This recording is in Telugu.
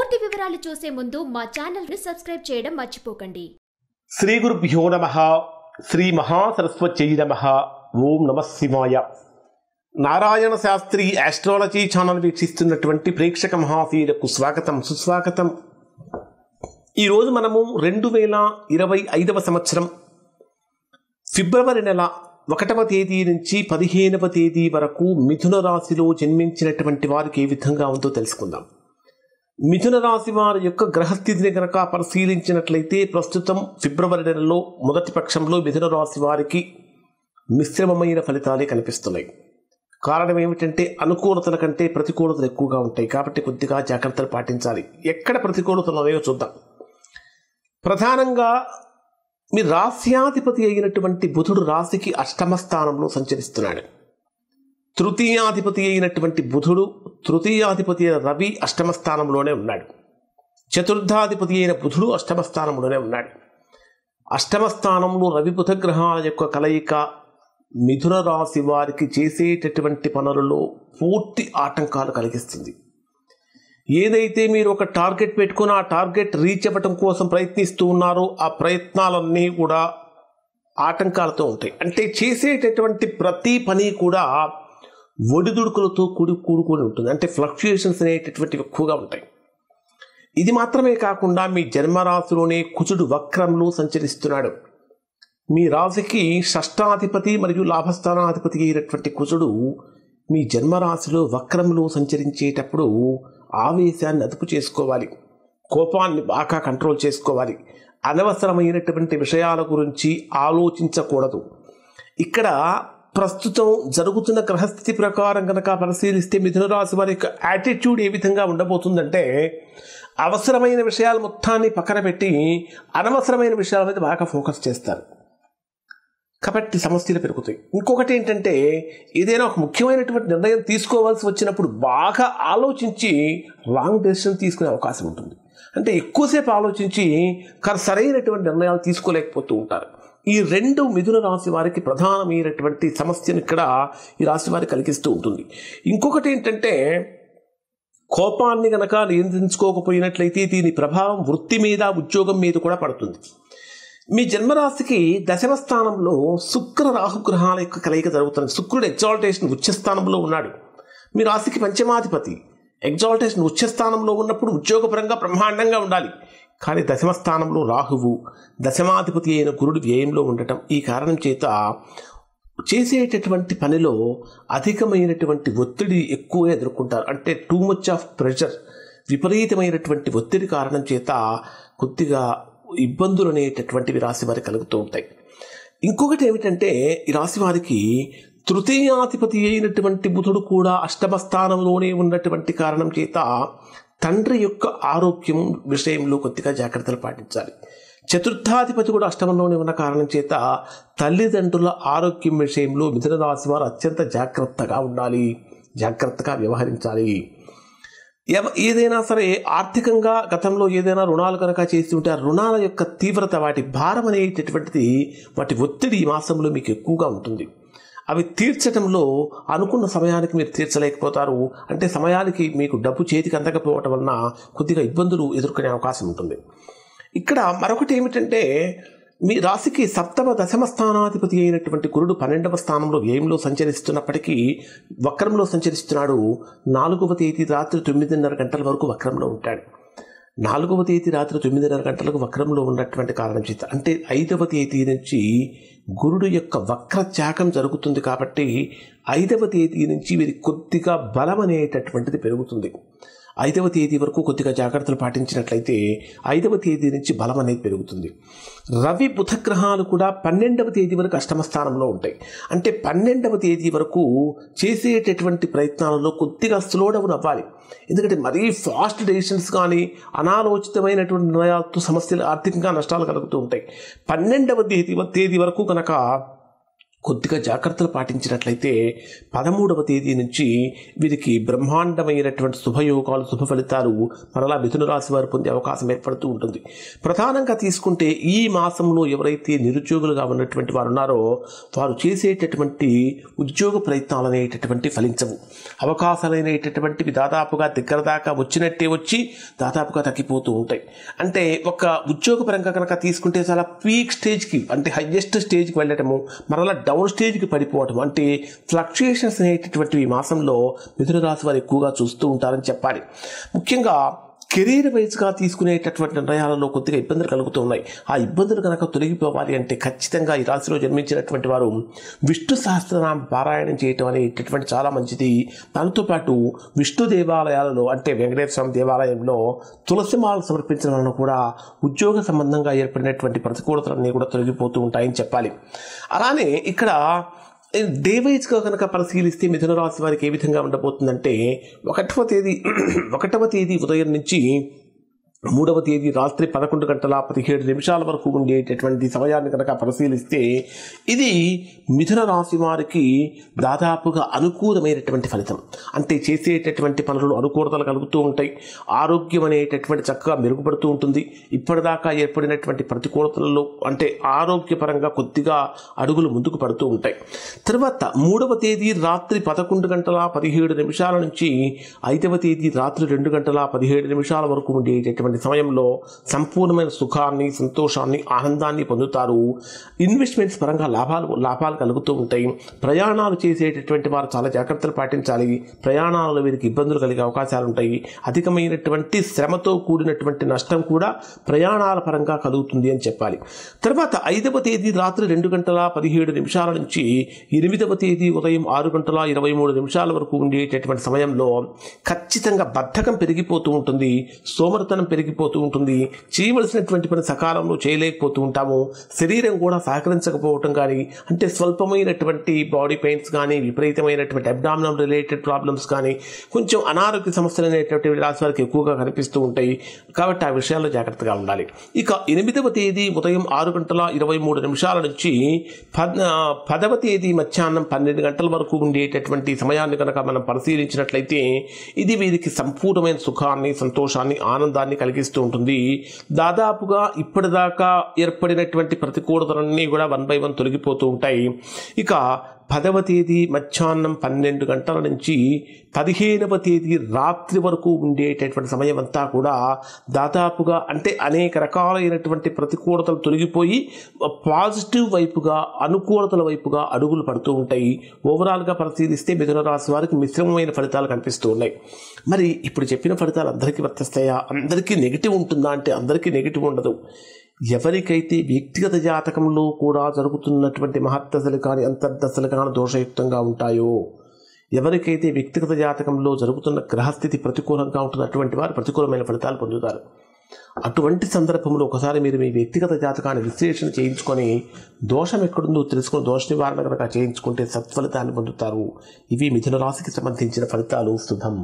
పూర్తి వివరాలు చూసే ముందు మా ఛానల్ ని సబ్స్క్రైబ్ చేయడం మర్చిపోకండి. శ్రీ గురుభ్యో నమః. శ్రీ మహాసరస్వత్యై నమః. ఓం నమః శివాయ. నారాయణ శాస్త్రి ఆస్ట్రాలజీ ఛానల్ వీక్షిస్తున్నటువంటి ప్రేక్షక మహాశీలకు స్వాగతం, సుస్వాగతం. ఈరోజు మనము 2025 సంవత్సరం ఫిబ్రవరి నెల 1వ తేదీ నుంచి 15వ తేదీ వరకు మిథున రాశిలో జన్మించినటువంటి వారికి ఏ విధంగా ఉందో తెలుసుకుందాం. మిథున రాశి వారి యొక్క గ్రహస్థితిని కనుక పరిశీలించినట్లయితే ప్రస్తుతం ఫిబ్రవరి నెలలో మొదటి పక్షంలో మిథున రాశి వారికి మిశ్రమమైన ఫలితాలే కనిపిస్తున్నాయి. కారణం ఏమిటంటే అనుకూలతల కంటే ప్రతికూలతలు ఎక్కువగా ఉంటాయి కాబట్టి కొద్దిగా జాగ్రత్తలు పాటించాలి. ఎక్కడ ప్రతికూలతలు ఉన్నాయో చూద్దాం. ప్రధానంగా మీ రాశ్యాధిపతి అయినటువంటి బుధుడు రాశికి అష్టమ స్థానంలో సంచరిస్తున్నాడు. తృతీయాధిపతి అయినటువంటి బుధుడు, తృతీయాధిపతి అయిన రవి అష్టమ స్థానంలోనే ఉన్నాడు. చతుర్థాధిపతి అయిన బుధుడు అష్టమ స్థానంలోనే ఉన్నాడు. అష్టమ స్థానంలో రవి బుధ గ్రహాల యొక్క కలయిక మిథున రాశి వారికి చేసేటటువంటి పనులలో పూర్తి ఆటంకాలు కలిగిస్తుంది. ఏదైతే మీరు ఒక టార్గెట్ పెట్టుకుని ఆ టార్గెట్ రీచ్ అవ్వటం కోసం ప్రయత్నిస్తూ ఉన్నారో ఆ ప్రయత్నాలన్నీ కూడా ఆటంకాలతో ఉంటాయి. అంటే చేసేటటువంటి ప్రతి పని కూడా ఒడిదుడుకులతో కూడుకొని ఉంటుంది. అంటే ఫ్లక్చుయేషన్స్ అనేటటువంటివి ఎక్కువగా ఉంటాయి. ఇది మాత్రమే కాకుండా మీ జన్మరాశిలోనే కుజుడు వక్రంలో సంచరిస్తున్నాడు. మీ రాశికి షష్టాధిపతి మరియు లాభస్థానాధిపతి అయినటువంటి కుజుడు మీ జన్మరాశిలో వక్రంలో సంచరించేటప్పుడు ఆవేశాన్ని అదుపు చేసుకోవాలి, కోపాన్ని బాగా కంట్రోల్ చేసుకోవాలి, అనవసరమైనటువంటి విషయాల గురించి ఆలోచించకూడదు. ఇక్కడ ప్రస్తుతం జరుగుతున్న గ్రహస్థితి ప్రకారం కనుక పరిశీలిస్తే మిథున రాశి వారి యొక్క యాటిట్యూడ్ ఏ విధంగా ఉండబోతుందంటే అవసరమైన విషయాలు మొత్తాన్ని పక్కన పెట్టి అనవసరమైన విషయాల మీద బాగా ఫోకస్ చేస్తారు కాబట్టి సమస్యలు పెరుగుతాయి. ఇంకొకటి ఏంటంటే ఏదైనా ఒక ముఖ్యమైనటువంటి నిర్ణయం తీసుకోవాల్సి వచ్చినప్పుడు బాగా ఆలోచించి రాంగ్ డెసిషన్ తీసుకునే అవకాశం ఉంటుంది. అంటే ఎక్కువసేపు ఆలోచించి సరైనటువంటి నిర్ణయాలు తీసుకోలేకపోతూ ఉంటారు. ఈ రెండు మిథున రాశి వారికి ప్రధానమైనటువంటి సమస్యను ఇక్కడ ఈ రాశి వారికి కలిగిస్తూ ఉంటుంది. ఇంకొకటి ఏంటంటే కోపాన్ని కనుక నియంత్రించుకోకపోయినట్లయితే దీని ప్రభావం వృత్తి మీద, ఉద్యోగం మీద కూడా పడుతుంది. మీ జన్మరాశికి దశమ స్థానంలో శుక్ర రాహుగ్రహాల యొక్క కలయిక జరుగుతుంది. శుక్రుడు ఎగ్జాల్టేషన్ ఉచ్చస్థానంలో ఉన్నాడు. మీ రాశికి పంచమాధిపతి ఎగ్జాల్టేషన్ ఉచ్చస్థానంలో ఉన్నప్పుడు ఉద్యోగపరంగా బ్రహ్మాండంగా ఉండాలి. కానీ దశమ స్థానంలో రాహువు, దశమాధిపతి అయిన గురుడు వ్యయంలో ఉండటం ఈ కారణం చేత చేసేటటువంటి పనిలో అధికమైనటువంటి ఒత్తిడి ఎక్కువగా ఎదుర్కొంటారు. అంటే టూ మచ్ ఆఫ్ ప్రెషర్, విపరీతమైనటువంటి ఒత్తిడి కారణం చేత కొద్దిగా ఇబ్బందులు అనేటటువంటివి రాశి వారికి కలుగుతూ ఉంటాయి. ఇంకొకటి ఏమిటంటే ఈ రాశి వారికి తృతీయాధిపతి అయినటువంటి బుధుడు కూడా అష్టమ స్థానంలోనే ఉన్నటువంటి కారణం చేత తండ్రి యొక్క ఆరోగ్యం విషయంలో కొద్దిగా జాగ్రత్తలు పాటించాలి. చతుర్థాధిపతి కూడా అష్టమంలోనే ఉన్న కారణం చేత తల్లిదండ్రుల ఆరోగ్యం విషయంలో మిథున రాశి వారు అత్యంత జాగ్రత్తగా ఉండాలి, జాగ్రత్తగా వ్యవహరించాలి. ఏదైనా సరే ఆర్థికంగా గతంలో ఏదైనా రుణాలు కనుక చేసి ఉంటే ఆ రుణాల యొక్క తీవ్రత, వాటి భారం అనేటటువంటిది, వాటి ఒత్తిడి ఈ మాసంలో మీకు ఎక్కువగా ఉంటుంది. అవి తీర్చడంలో అనుకున్న సమయానికి మీరు తీర్చలేకపోతారు. అంటే సమయానికి మీకు డబ్బు చేతికి అందకపోవటం వలన కొద్దిగా ఇబ్బందులు ఎదుర్కొనే అవకాశం ఉంటుంది. ఇక్కడ మరొకటి ఏమిటంటే మీ రాశికి సప్తమ దశమ స్థానాధిపతి అయినటువంటి గురుడు 12వ స్థానంలో వ్యయంలో సంచరిస్తున్నప్పటికీ వక్రంలో సంచరిస్తున్నాడు. 4వ తేదీ రాత్రి 9:30 గంటల వరకు వక్రంలో ఉంటాడు. 4వ తేదీ రాత్రి 9:30 గంటలకు వక్రంలో ఉన్నటువంటి కారణం చేత అంటే 5వ తేదీ నుంచి గురుడు యొక్క వక్ర త్యాగం జరుగుతుంది కాబట్టి 5వ తేదీ నుంచి వీరికి కొద్దిగా బలం అనేటటువంటిది పెరుగుతుంది. 5వ తేదీ వరకు కొద్దిగా జాగ్రత్తలు పాటించినట్లయితే 5వ తేదీ నుంచి బలం అనేది పెరుగుతుంది. రవి బుధ గ్రహాలు కూడా 12వ తేదీ వరకు అష్టమ స్థానంలో ఉంటాయి. అంటే 12వ తేదీ వరకు చేసేటటువంటి ప్రయత్నాలలో కొద్దిగా స్లో డౌన్ అవ్వాలి. ఎందుకంటే మరీ ఫాస్ట్ డెసిషన్స్ కానీ అనాలోచితమైనటువంటి నిర్ణయాలతో సమస్యలు, ఆర్థికంగా నష్టాలు కలుగుతూ ఉంటాయి. 12వ తేదీ వరకు కనుక కొద్దిగా జాగ్రత్తలు పాటించినట్లయితే 13వ తేదీ నుంచి వీరికి బ్రహ్మాండమైనటువంటి శుభయోగాలు శుభ ఫలితాలు మరలా మిథున రాశి వారు పొందే అవకాశం ఏర్పడుతూ ఉంటుంది. ప్రధానంగా తీసుకుంటే ఈ మాసంలో ఎవరైతే నిరుద్యోగులుగా ఉన్నటువంటి వారు ఉన్నారో వారు చేసేటటువంటి ఉద్యోగ ప్రయత్నాలు అనేటటువంటి ఫలించవు. అవకాశాలనేటటువంటివి దాదాపుగా దగ్గర దాకా వచ్చినట్టే వచ్చి దాదాపుగా తగ్గిపోతూ ఉంటాయి. అంటే ఒక ఉద్యోగపరంగా కనుక తీసుకుంటే చాలా పీక్ స్టేజ్కి అంటే హైయెస్ట్ స్టేజ్కి వెళ్ళటము మరలా డౌన్ స్టేజ్కి పడిపోవటం అంటే ఫ్లక్చుయేషన్స్ అనేటటువంటి ఈ మాసంలో మిథున రాశి వారు ఎక్కువగా చూస్తూ ఉంటారని చెప్పాలి. ముఖ్యంగా కెరీర్ వైజ్గా తీసుకునేటటువంటి నిర్ణయాలలో కొద్దిగా ఇబ్బందులు కలుగుతూ ఉన్నాయి. ఆ ఇబ్బందులు కనుక తొలగిపోవాలి అంటే ఖచ్చితంగా ఈ రాశిలో జన్మించినటువంటి వారు విష్ణు సహస్రనామ పారాయణం చేయటం అనేటటువంటి చాలా మంచిది. దాంతోపాటు విష్ణు దేవాలయాలలో అంటే వెంకటేశ్వర స్వామి దేవాలయంలో తులసిమాలు సమర్పించడం వలన కూడా ఉద్యోగ సంబంధంగా ఏర్పడినటువంటి ప్రతికూలతలన్నీ కూడా తొలగిపోతూ ఉంటాయని చెప్పాలి. అలానే ఇక్కడ డే వైజ్గా కనుక పరిశీలిస్తే మిథున రాశి వారికి ఏ విధంగా ఉండబోతుందంటే 1వ తేదీ ఉదయం నుంచి 3వ తేదీ రాత్రి 11:17 వరకు ఉండేటటువంటి సమయాన్ని కనుక పరిశీలిస్తే ఇది మిథున రాశి వారికి దాదాపుగా అనుకూలమైనటువంటి ఫలితం. అంటే చేసేటటువంటి పనులు అనుకూలతలు కలుగుతూ ఉంటాయి. ఆరోగ్యం అనేటటువంటి చక్కగా మెరుగుపడుతూ ఉంటుంది. ఇప్పటిదాకా ఏర్పడినటువంటి ప్రతికూలతలలో అంటే ఆరోగ్యపరంగా కొద్దిగా అడుగులు ముందుకు పడుతూ ఉంటాయి. తర్వాత 3వ తేదీ రాత్రి 11:17 నుంచి 5వ తేదీ రాత్రి 2:17 వరకు ఉండేటటువంటి సమయంలో సంపూర్ణమైన సుఖాన్ని సంతోషాన్ని ఆనందాన్ని పొందుతారు. ఇన్వెస్ట్మెంట్స్ పరంగా లాభాలు కలుగుతూ ఉంటాయి. ప్రయాణాలు చేసేటటువంటి వారు చాలా జాగ్రత్తలు పాటించాలి. ప్రయాణాలలో వీరికి ఇబ్బందులు కలిగే అవకాశాలు ఉంటాయి. అధికమైనటువంటి శ్రమతో కూడినటువంటి నష్టం కూడా ప్రయాణాల పరంగా కలుగుతుంది అని చెప్పాలి. తర్వాత 5వ తేదీ రాత్రి 2:17 నుంచి 8వ తేదీ ఉదయం 6:23 వరకు ఉండేటటువంటి సమయంలో ఖచ్చితంగా బద్ధకం పెరిగిపోతూ ఉంటుంది. సోమరితనం పెరిగిపోతూ ఉంటుంది. చేయవలసినటువంటి పని సకాలంలో చేయలేకపోతూ ఉంటాము. శరీరం కూడా సహకరించకపోవటం కానీ అంటే స్వల్పమైనటువంటి బాడీ పెయిన్స్ కానీ విపరీతమైనటువంటి అబ్డామినల్ రిలేటెడ్ ప్రాబ్లమ్స్ కానీ కొంచెం అనారోగ్య సమస్యలు అనేటువంటి రాశి వారికి ఎక్కువగా కనిపిస్తూ ఉంటాయి. కాబట్టి ఆ విషయాల్లో జాగ్రత్తగా ఉండాలి. ఇక 8వ తేదీ ఉదయం 6:23 నుంచి 10వ తేదీ మధ్యాహ్నం 12 గంటల వరకు ఉండేటటువంటి సమయాన్ని కనుక మనం పరిశీలించినట్లయితే ఇది వీరికి సంపూర్ణమైన సుఖాన్ని సంతోషాన్ని ఆనందాన్ని కలిగిస్తూ ఉంటుంది. దాదాపుగా ఇప్పటిదాకా ఏర్పడినటువంటి ప్రతికూలతలన్నీ కూడా 1 by 1 తొలగిపోతూ ఉంటాయి. ఇక 10వ తేదీ మధ్యాహ్నం 12 గంటల నుంచి 15వ తేదీ రాత్రి వరకు ఉండేటటువంటి సమయం అంతా కూడా దాదాపుగా అంటే అనేక రకాలైనటువంటి ప్రతికూలతలు తొలగిపోయి పాజిటివ్ వైపుగా అనుకూలతల వైపుగా అడుగులు పడుతూ ఉంటాయి. ఓవరాల్గా పరిశీలిస్తే మిథున రాశి వారికి మిశ్రమమైన ఫలితాలు కనిపిస్తూ ఉన్నాయి. మరి ఇప్పుడు చెప్పిన ఫలితాలు అందరికీ వర్తిస్తాయా? అందరికీ నెగిటివ్ ఉంటుందా అంటే అందరికీ నెగిటివ్ ఉండదు. ఎవరికైతే వ్యక్తిగత జాతకంలో కూడా జరుగుతున్నటువంటి మహర్దశలు కానీ అంతర్దశలు కానీ దోషయుక్తంగా ఉంటాయో, ఎవరికైతే వ్యక్తిగత జాతకంలో జరుగుతున్న గ్రహస్థితి ప్రతికూలంగా ఉంటుందో అటువంటి వారు ప్రతికూలమైన ఫలితాలు పొందుతారు. అటువంటి సందర్భంలో ఒకసారి మీరు మీ వ్యక్తిగత జాతకాన్ని విశ్లేషణ చేయించుకొని దోషం ఎక్కడుందో తెలుసుకొని దోష నివారణ కనుక చేయించుకుంటే సత్ఫలితాన్ని పొందుతారు. ఇవి మిథున రాశికి సంబంధించిన ఫలితాలు. శుభం.